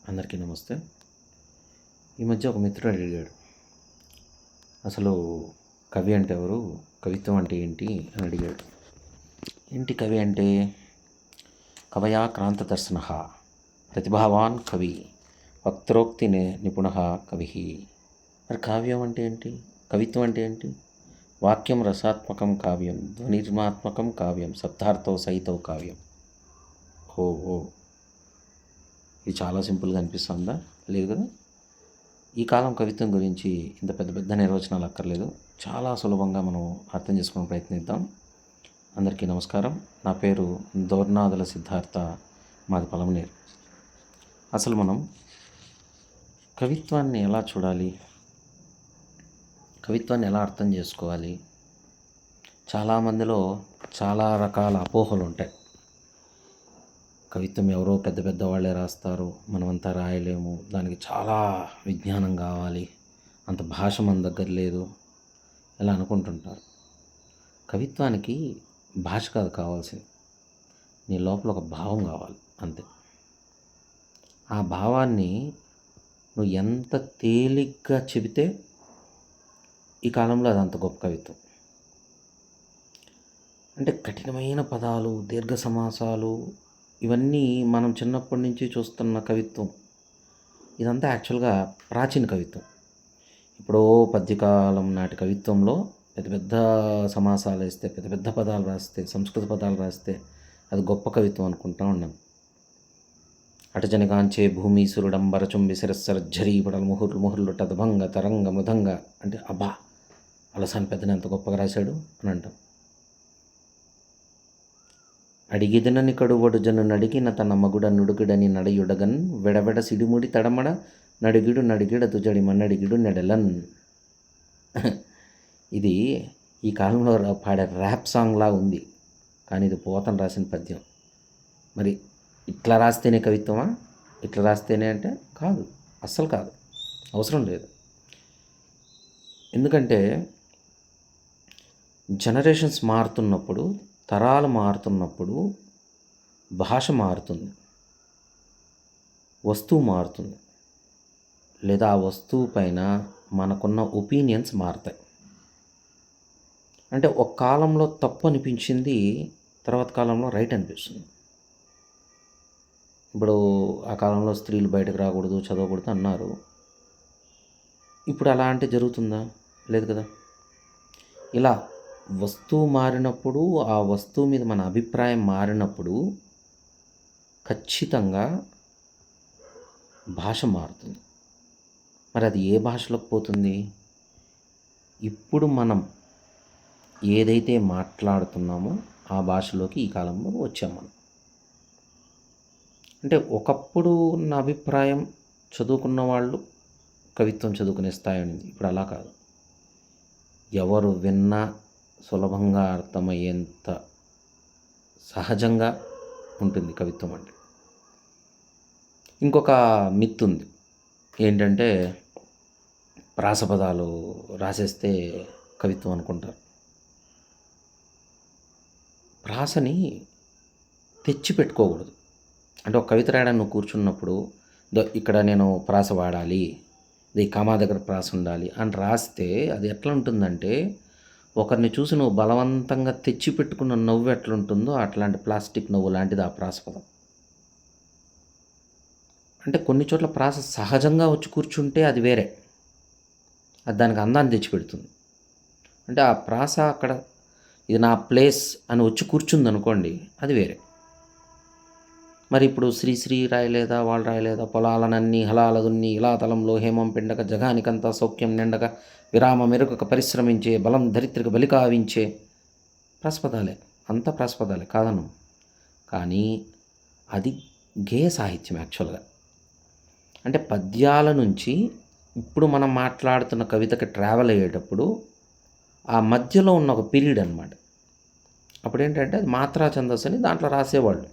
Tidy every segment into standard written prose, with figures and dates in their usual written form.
అందరికీ నమస్తే. ఈ మధ్య ఒక మిత్రుడు అడిగాడు, అసలు కవి అంటే ఎవరు, కవిత్వం అంటే ఏంటి అని అడిగాడు. ఏంటి కవి అంటే? కవయా క్రాంతదర్శన, ప్రతిభావాన్ కవి, వక్త్రోక్తి నిపుణ కవి. మరి కావ్యం అంటే ఏంటి? కవిత్వం అంటే ఏంటి? వాక్యం రసాత్మకం కావ్యం, ధ్వనిర్మాత్మకం కావ్యం, శబ్దార్థో సహితో కావ్యం. ఓ ఓ ఇది చాలా సింపుల్గా అనిపిస్తుందా? లేదు కదా. ఈ కాలం కవిత్వం గురించి ఇంత పెద్ద పెద్ద నిర్వచనాలు అక్కర్లేదు, చాలా సులభంగా మనం అర్థం చేసుకునే ప్రయత్నిద్దాం. అందరికీ నమస్కారం. నా పేరు దోర్నాదుల సిద్ధార్థ, మాది పలమనేరు. అసలు మనం కవిత్వాన్ని ఎలా చూడాలి, కవిత్వాన్ని ఎలా అర్థం చేసుకోవాలి? చాలామందిలో చాలా రకాల అపోహలు ఉంటాయి. కవిత్వం ఎవరో పెద్ద పెద్ద వాళ్ళే రాస్తారు, మనమంతా రాయలేము, దానికి చాలా విజ్ఞానం కావాలి, అంత భాష మన దగ్గర లేదు, ఇలా అనుకుంటుంటారు. కవిత్వానికి భాష కాదు కావాల్సింది, నీ లోపల ఒక భావం కావాలి, అంతే. ఆ భావాన్ని నువ్వు ఎంత తేలిగ్గా చెబితే ఈ కాలంలో అది అంత గొప్ప కవిత్వం. అంటే కఠినమైన పదాలు, దీర్ఘ సమాసాలు, ఇవన్నీ మనం చిన్నప్పటి నుంచి చూస్తున్న కవిత్వం. ఇదంతా యాక్చువల్గా ప్రాచీన కవిత్వం. ఇప్పుడు పద్యకాలం నాటి కవిత్వంలో పెద్ద పెద్ద సమాసాలు వేస్తే, పెద్ద పెద్ద పదాలు రాస్తే, సంస్కృత పదాలు రాస్తే అది గొప్ప కవిత్వం అనుకుంటా ఉన్నాం. అటజనిగాంచే భూమీసురుడంబరచుంబి శిరస్సరజ్జరీ పడలు ముహుర్లు ముహుర్లు టదభంగ తరంగ మృదంగ అంటే అబ్బా అలసాని పెద్దని ఎంత గొప్పగా రాశాడు అని అంటాం. అడిగిదనని కడువడు జను నడిగిన తన మగుడ నుడుగుడని నడయుడగన్ వెడవెడ సిడిముడి తడమడ నడిగిడు నడిగిడ తుజడి మన్నడిగిడు నెడలన్. ఇది ఈ కాలంలో పాడే ర్యాప్ సాంగ్లా ఉంది, కానీ ఇది పోతన రాసిన పద్యం. మరి ఇట్లా రాస్తేనే కవిత్వమా? ఇట్లా రాస్తేనే అంటే కాదు, అస్సలు కాదు, అవసరం లేదు. ఎందుకంటే జనరేషన్స్ మారుతున్నప్పుడు, తరాలు మారుతున్నప్పుడు భాష మారుతుంది, వస్తువు మారుతుంది, లేదా ఆ వస్తువు పైన మనకున్న ఒపీనియన్స్ మారుతాయి. అంటే ఒక కాలంలో తప్పు అనిపించింది, తర్వాత కాలంలో రైట్ అనిపిస్తుంది. ఇప్పుడు ఆ కాలంలో స్త్రీలు బయటకు రాకూడదు, చదవకూడదు అన్నారు. ఇప్పుడు అలా అంటే జరుగుతుందా? లేదు కదా. ఇలా వస్తువు మారినప్పుడు, ఆ వస్తువు మీద మన అభిప్రాయం మారినప్పుడు ఖచ్చితంగా భాష మారుతుంది. మరి అది ఏ భాషలోకి పోతుంది? ఇప్పుడు మనం ఏదైతే మాట్లాడుతున్నామో ఆ భాషలోకి ఈ కాలంలో వచ్చాం మనం. అంటే ఒకప్పుడు ఉన్న అభిప్రాయం చదువుకున్న వాళ్ళు కవిత్వం చదువుకునే స్థాయి ఉంది, ఇప్పుడు అలా కాదు. ఎవరు విన్నా సులభంగా అర్థమయ్యేంత సహజంగా ఉంటుంది కవిత్వం అంటే. ఇంకొక మిత్ ఉంది, ఏంటంటే ప్రాసపదాలు రాసేస్తే కవిత్వం అనుకుంటారు. ప్రాసని తెచ్చి పెట్టుకోకూడదు. అంటే ఒక కవిత రాయడానికి నువ్వు కూర్చున్నప్పుడు ఇక్కడ నేను ప్రాస వాడాలి, ఇది కామా దగ్గర ప్రాస ఉండాలి అని రాస్తే అది ఎట్లా ఉంటుందంటే, ఒకరిని చూసి నువ్వు బలవంతంగా తెచ్చి పెట్టుకున్న నవ్వు ఎట్లుంటుందో అట్లాంటి ప్లాస్టిక్ నవ్వు లాంటిది ఆ ప్రాసపదం. అంటే కొన్ని చోట్ల ప్రాస సహజంగా వచ్చి కూర్చుంటే అది వేరే, అది దానికి అందాన్ని తెచ్చిపెడుతుంది. అంటే ఆ ప్రాస అక్కడ ఇది నా ప్లేస్ అని వచ్చి కూర్చుంది అనుకోండి, అది వేరే. మరి ఇప్పుడు శ్రీశ్రీ రాయలేదా, వాళ్ళు రాయలేదా, పొలాలనన్నీ హలాల దున్ని ఇలా తలంలో హేమం పిండక జగానికంతా సౌఖ్యం నిండక విరామ మెరుగక పరిశ్రమించే బలం ధరిత్రిక బలికావించే ప్రాసపదాలే, అంతా ప్రాసపదాలే కాదను. కానీ అది గేయ సాహిత్యం యాక్చువల్గా. అంటే పద్యాల నుంచి ఇప్పుడు మనం మాట్లాడుతున్న కవితకి ట్రావెల్ అయ్యేటప్పుడు ఆ మధ్యలో ఉన్న ఒక పీరియడ్ అనమాట. అప్పుడు ఏంటంటే అది మాత్రా ఛందస్సు అని దాంట్లో రాసేవాళ్ళు.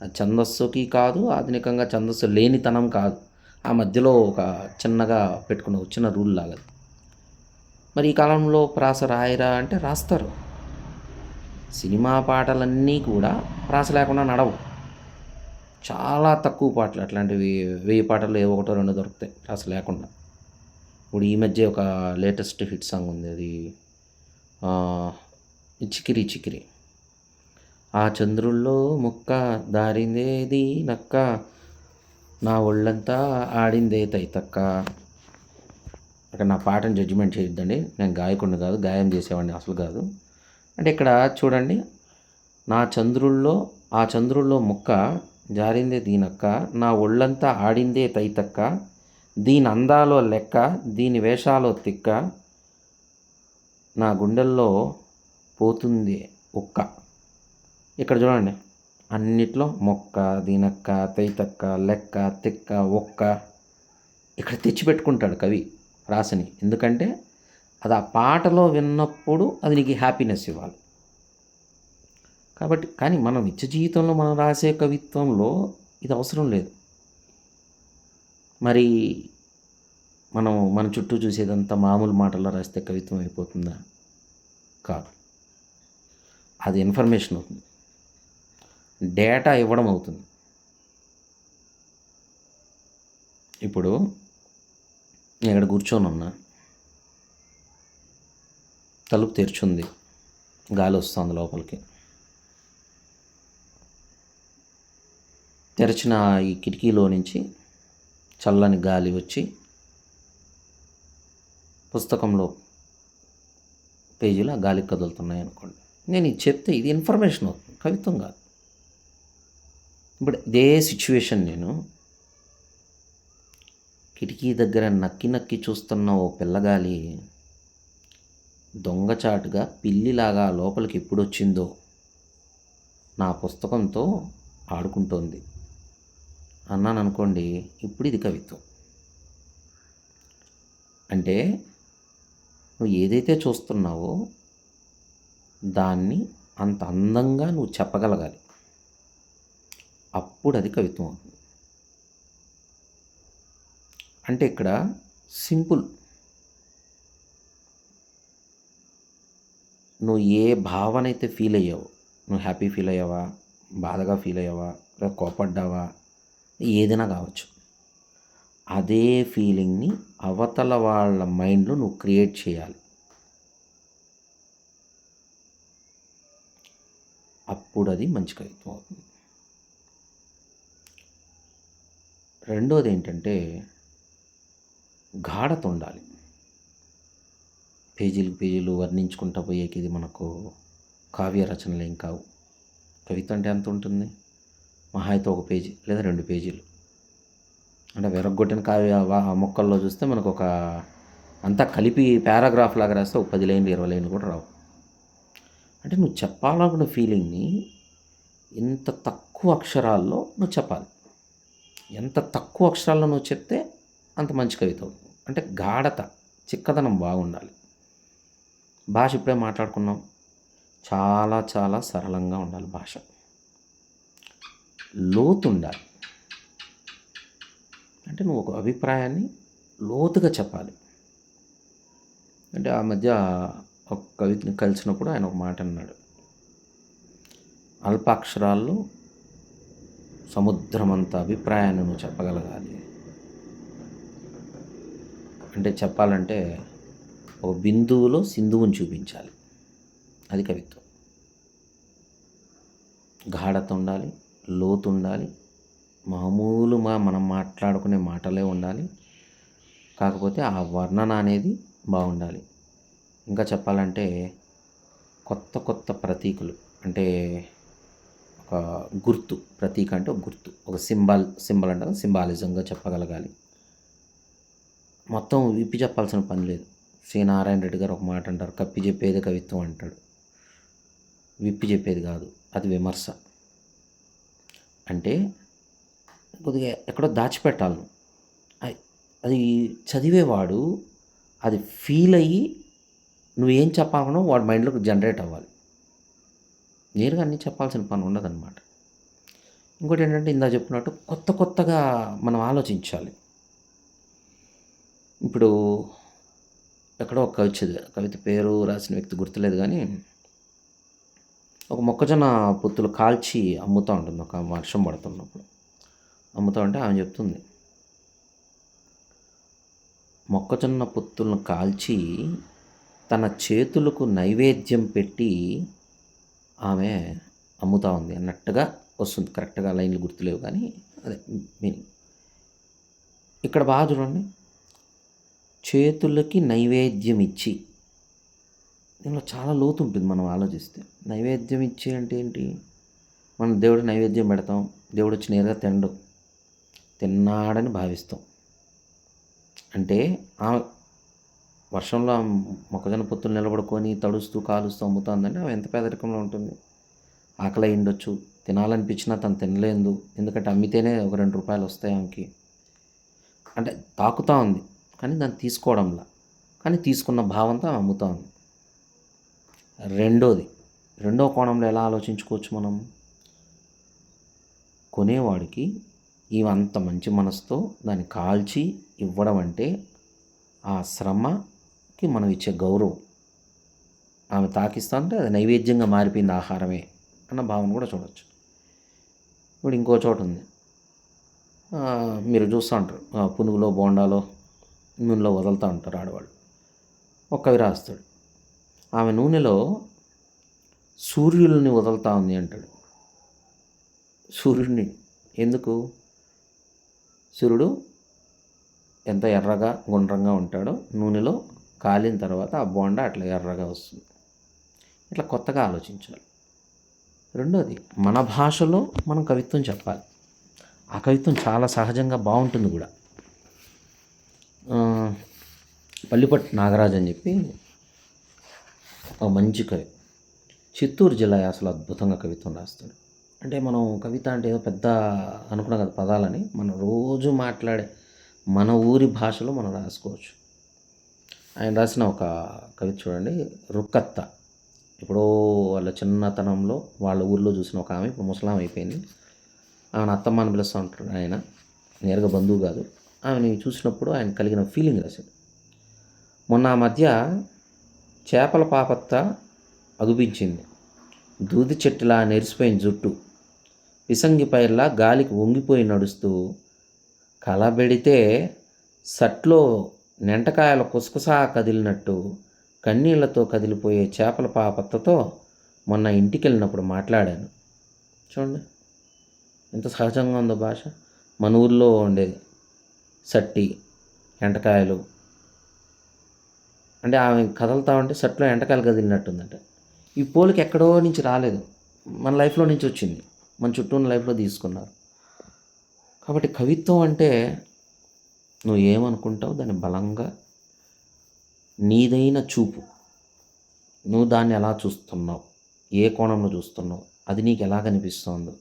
అది ఛందస్సుకి కాదు, ఆధునికంగా ఛందస్సు లేనితనం కాదు, ఆ మధ్యలో ఒక చిన్నగా పెట్టుకున్న ఒక చిన్న రూల్ లాగా. మరి ఈ కాలంలో ప్రాస రాయరా అంటే రాస్తారు. సినిమా పాటలన్నీ కూడా ప్రాస లేకుండా నడవు. చాలా తక్కువ పాటలు అట్లాంటివి 1000 పాటల్లో ఏ ఒకటో రెండో దొరుకుతాయి అసలు లేకుండా. ఇప్పుడు ఈ మధ్య ఒక లేటెస్ట్ హిట్ సాంగ్ ఉంది. అది ఆహ్, 'చికిరి చికిరి'. ఆ చంద్రుల్లో ముక్క దారిందేది నక్క, నా ఒళ్ళంతా ఆడిందే తైతక్క. ఇక్కడ నా పాటని జడ్జిమెంట్ చేయొద్దండి. నేను గాయకుడిని కాదు, గాయం చేసేవాడిని అసలు కాదు. అంటే ఇక్కడ చూడండి, నా చంద్రుల్లో ఆ చంద్రుల్లో ముక్క జారిందే దీనక్క, నా ఒళ్ళంతా ఆడిందే తైతక్క, దీని అందాలో లెక్క, దీని వేషాలో తిక్క, నా గుండెల్లో పోతుంది ఉక్క. ఇక్కడ చూడండి, అన్నిట్లో మొక్క, దీనక్క, తైతక్క, లెక్క, తిక్క, ఒక్క ఇక్కడ తెచ్చిపెట్టుకుంటాడు కవి రాసని. ఎందుకంటే అది ఆ పాటలో విన్నప్పుడు అది నీకు హ్యాపీనెస్ ఇవ్వాలి కాబట్టి. కానీ మనం నిత్య జీవితంలో మనం రాసే కవిత్వంలో ఇది అవసరం లేదు. మరి మనం మన చుట్టూ చూసేదంతా మామూలు మాటల్లో రాస్తే కవిత్వం అయిపోతుందా? కాదు. అది ఇన్ఫర్మేషన్ అవుతుంది, డేటా ఇవ్వడం అవుతుంది. ఇప్పుడు నేను ఇక్కడ కూర్చొని ఉన్నా, తలుపు తెరుచుంది, గాలి వస్తుంది లోపలికి. తెరిచిన ఈ కిటికీలో నుంచి చల్లని గాలి వచ్చి పుస్తకంలో పేజీలు ఆ గాలికి కదులుతున్నాయి అనుకోండి. నేను ఇది చెప్తే ఇది ఇన్ఫర్మేషన్ అవుతుంది, కవిత్వం కాదు. ఇప్పుడు ఇదే సిచ్యువేషన్ నేను కిటికీ దగ్గర నక్కి నక్కి చూస్తున్న ఓ పిల్లగాలి దొంగచాటుగా పిల్లిలాగా లోపలికి ఎప్పుడు వచ్చిందో నా పుస్తకంతో ఆడుకుంటోంది అన్నాను అనుకోండి. ఇప్పుడు ఇది కవిత్వం. అంటే నువ్వు ఏదైతే చూస్తున్నావో దాన్ని అంత అందంగా నువ్వు చెప్పగలగాలి, అప్పుడు అది కవిత్వం అవుతుంది. అంటే ఇక్కడ సింపుల్, నువ్వు ఏ భావన అయితే ఫీల్ అయ్యావో, నువ్వు హ్యాపీ ఫీల్ అయ్యావా, బాధగా ఫీల్ అయ్యావా, లేదా కోపడ్డావా, ఏదైనా కావచ్చు, అదే ఫీలింగ్ని అవతల వాళ్ళ మైండ్లో నువ్వు క్రియేట్ చేయాలి. అప్పుడు అది మంచి కవిత్వం అవుతుంది. రెండోది ఏంటంటే గాఢత ఉండాలి. పేజీలు వర్ణించుకుంటా పోయేకి ఇది మనకు కావ్య రచనలు ఏం కావు. కవిత్వం అంటే ఎంత ఉంటుంది? మహా అయితే 1 పేజీ లేదా 2 పేజీలు. అంటే విరగ్గొట్టిన కావ్య మొక్కల్లో చూస్తే మనకు ఒక అంతా కలిపి పారాగ్రాఫ్ లాగా రాస్తే ఒక 10 లైన్లు 20 లైన్లు కూడా రావు. అంటే నువ్వు చెప్పాలనుకున్న ఫీలింగ్ని ఇంత తక్కువ అక్షరాల్లో నువ్వు చెప్పాలి. ఎంత తక్కువ అక్షరాల్లో నువ్వు చెప్తే అంత మంచి కవిత అవుతుంది. అంటే గాఢత, చిక్కదనం బాగుండాలి. భాష ఇప్పుడే మాట్లాడుకున్నాం, చాలా చాలా సరళంగా ఉండాలి భాష. లోతు ఉండాలి. అంటే నువ్వు ఒక అభిప్రాయాన్ని లోతుగా చెప్పాలి. అంటే ఆ మధ్య ఒక కవిని కలిసినప్పుడు ఆయన ఒక మాట అన్నాడు, అల్పాక్షరాల్లో సముద్రమంత అభిప్రాయాన్ని నువ్వు చెప్పగలగాలి. అంటే చెప్పాలంటే ఒక బిందువులో సింధువుని చూపించాలి. అది కవిత్వం. గాఢత ఉండాలి, లోతు ఉండాలి, మామూలుగా మనం మాట్లాడుకునే మాటలే ఉండాలి. కాకపోతే ఆ వర్ణన అనేది బాగుండాలి. ఇంకా చెప్పాలంటే కొత్త కొత్త ప్రతీకులు, అంటే ఒక గుర్తు, ప్రతీక అంటే ఒక గుర్తు, ఒక సింబల్ అంటే సింబాలిజంగా చెప్పగలగాలి. మొత్తం విప్పి చెప్పాల్సిన పని లేదు. శ్రీ నారాయణ రెడ్డి గారు ఒక మాట అంటారు, కప్పి చెప్పేది కవిత్వం అంటాడు. విప్పి చెప్పేది కాదు, అది విమర్శ. అంటే కొద్దిగా ఎక్కడో దాచిపెట్టాలి. అది చదివేవాడు అది ఫీల్ అయ్యి నువ్వేం చెప్పాలనో వాడి మైండ్లోకి జనరేట్ అవ్వాలి. నేరుగా అన్నీ చెప్పాల్సిన పని ఉండదన్నమాట. ఇంకోటి ఏంటంటే ఇందా చెప్పినట్టు కొత్త కొత్తగా మనం ఆలోచించాలి. ఇప్పుడు ఎక్కడో ఒక కవిత పేరు రాసిన వ్యక్తి గుర్తులేదు, కానీ ఒక మొక్కజొన్న పొత్తులు కాల్చి అమ్ముతూ ఉంటుంది ఒక వర్షం పడుతున్నప్పుడు. అమ్ముతామంటే ఆమె చెప్తుంది, మొక్కజొన్న పొత్తులను కాల్చి తన చేతులకు నైవేద్యం పెట్టి ఆమె అమ్ముతా ఉంది అన్నట్టుగా వస్తుంది. కరెక్ట్గా లైన్లు గుర్తులేవు కానీ అదే మీనింగ్. ఇక్కడ బాగా చూడండి, చేతులకి నైవేద్యం ఇచ్చి, దీనిలో చాలా లోతు ఉంటుంది మనం ఆలోచిస్తే. నైవేద్యం ఇచ్చి అంటే ఏంటి? మనం దేవుడికి నైవేద్యం పెడతాం, దేవుడు వచ్చి నేరుగా తిన్నాడని భావిస్తాం. అంటే ఆమె వర్షంలో మొక్కజొన్న పొత్తులు నిలబడుకొని తడుస్తూ కాలుస్తూ అమ్ముతుందంటే ఆమె ఎంత పేదరికంలో ఉంటుంది. ఆకలి అయి ఉండొచ్చు, తినాలనిపించినా తను తినలేదు, ఎందుకంటే అమ్మితేనే ఒక 2 రూపాయలు వస్తాయి ఆమెకి. అంటే తాకుతూ ఉంది కానీ దాన్ని తీసుకోవడంలా, కానీ తీసుకున్న భావంతో ఆమె అమ్ముతా ఉంది. రెండో కోణంలో ఎలా ఆలోచించుకోవచ్చు మనం? కొనేవాడికి ఈమె అంత మంచి మనసుతో దాన్ని కాల్చి ఇవ్వడం అంటే ఆ శ్రమకి మనం ఇచ్చే గౌరవం. ఆమె తాకిస్తా అంటే అది నైవేద్యంగా మారిపోయింది, ఆహారమే అన్న భావన కూడా చూడవచ్చు. ఇప్పుడు ఇంకో చోట ఉంది, మీరు చూస్తూ ఉంటారు, పునుగులో బోండాలో నూనెలో వదులుతూ ఉంటారు ఆడవాళ్ళు. ఒక కవి రాస్తాడు, ఆమె నూనెలో సూర్యుల్ని వదులుతూ ఉంది అంటాడు. సూర్యుడిని ఎందుకు? సూర్యుడు ఎంత ఎర్రగా గుండ్రంగా ఉంటాడో నూనెలో కాలిన తర్వాత ఆ బోండా అట్లా ఎర్రగా వస్తుంది. ఇట్లా కొత్తగా ఆలోచించాలి. రెండోది, మన భాషలో మనం కవిత్వం చెప్పాలి. ఆ కవిత్వం చాలా సహజంగా బాగుంటుంది కూడా. పల్లిపట్టు నాగరాజు అని చెప్పి ఒక మంచి కవి, చిత్తూరు జిల్లా అసలు అద్భుతంగా కవిత్వం రాస్తాడు. అంటే మనం కవిత అంటే ఏదో పెద్ద అనుకున్నాం కదా పదాలని, మనం రోజు మాట్లాడే మన ఊరి భాషలో మనం రాసుకోవచ్చు. ఆయన రాసిన ఒక కవిత చూడండి, రుక్కత్త. ఎప్పుడో వాళ్ళ చిన్నతనంలో వాళ్ళ ఊర్లో చూసిన ఒక ఆమె ఇప్పుడు ముసలాం అయిపోయింది. ఆమెను అత్తమ్మ అని పిలుస్తూ ఉంటాడు ఆయన, నేరుగా బంధువు కాదు. ఆమెని చూసినప్పుడు ఆయన కలిగిన ఫీలింగ్ రాశాడు. మొన్న ఆ మధ్య చేపల పాపత్త అగుపించింది, దూది చెట్టులా నెరిసిపోయిన జుట్టు, పిసంగి పైర్లా గాలికి వంగిపోయి నడుస్తూ, కలబెడితే సట్లో నెంటకాయల కుసకుసా కదిలినట్టు కన్నీళ్లతో కదిలిపోయే చేపల పాపత్తతో మొన్న ఇంటికి వెళ్ళినప్పుడు మాట్లాడాను. చూడండి ఎంత సహజంగా ఉందో భాష. మన ఊర్లో ఉండేది సట్టి, ఎంటకాయలు అంటే ఆమె కదలుతా ఉంటే సట్లో ఎంటకాయలు కదిలినట్టుందంట. ఈ పోలిక ఎక్కడో నుంచి రాలేదు, మన లైఫ్లో నుంచి వచ్చింది, మన చుట్టూ ఉన్న లైఫ్లో తీసుకున్నారు. కాబట్టి కవిత్వం అంటే నువ్వు ఏమనుకుంటావు దాన్ని బలంగా, నీదైన చూపు, నువ్వు దాన్ని ఎలా చూస్తున్నావు, ఏ కోణంలో చూస్తున్నావు, అది నీకు ఎలా కనిపిస్తుందో,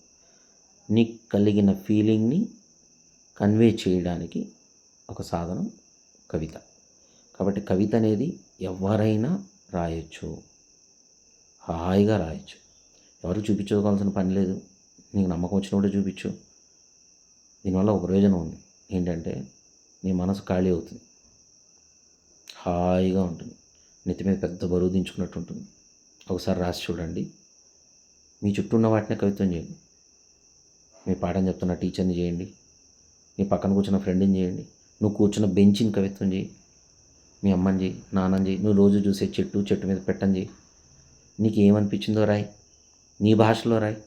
నీకు కలిగిన ఫీలింగ్ని కన్వే చేయడానికి ఒక సాధనం కవిత. కాబట్టి కవిత అనేది ఎవరైనా రాయొచ్చు, హాయిగా రాయొచ్చు. ఎవరు చూపించుకోవాల్సిన పని లేదు, నీకు నమ్మకం వచ్చినప్పుడే చూపించు. దీనివల్ల ఒక ప్రయోజనం ఉంది, ఏంటంటే నీ మనసు ఖాళీ అవుతుంది, హాయిగా ఉంటుంది, నెత్తి మీద పెద్ద బరువు దించుకున్నట్టు ఉంటుంది. ఒకసారి రాసి చూడండి. మీ చుట్టూ ఉన్న వాటిని కవిత్వం చేయండి. మీ పాఠం చెప్తున్న టీచర్ని చేయండి, నీ పక్కన కూర్చున్న ఫ్రెండ్ని చేయండి, నువ్వు కూర్చున్న బెంచిని కవిత్వం చేయి, మీ అమ్మని చేయి, నాన్నని చేయి, నువ్వు రోజు చూసే చెట్టు మీద పెట్టని చేయి. నీకు ఏమనిపించిందో రాయి, నీ భాషలో రాయి.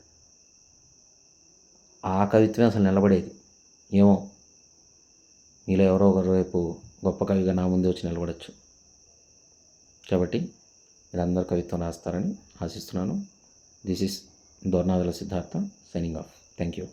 ఆ కవిత్వమే అసలు నిలబడేది. ఏమో నీలో ఎవరో ఒకరు రేపు గొప్ప కవిగా నా ముందే వచ్చి నిలబడచ్చు. కాబట్టి మీరందరూ కవిత్వం రాస్తారని ఆశిస్తున్నాను. This is Dornadala Siddhartha signing off. Thank you.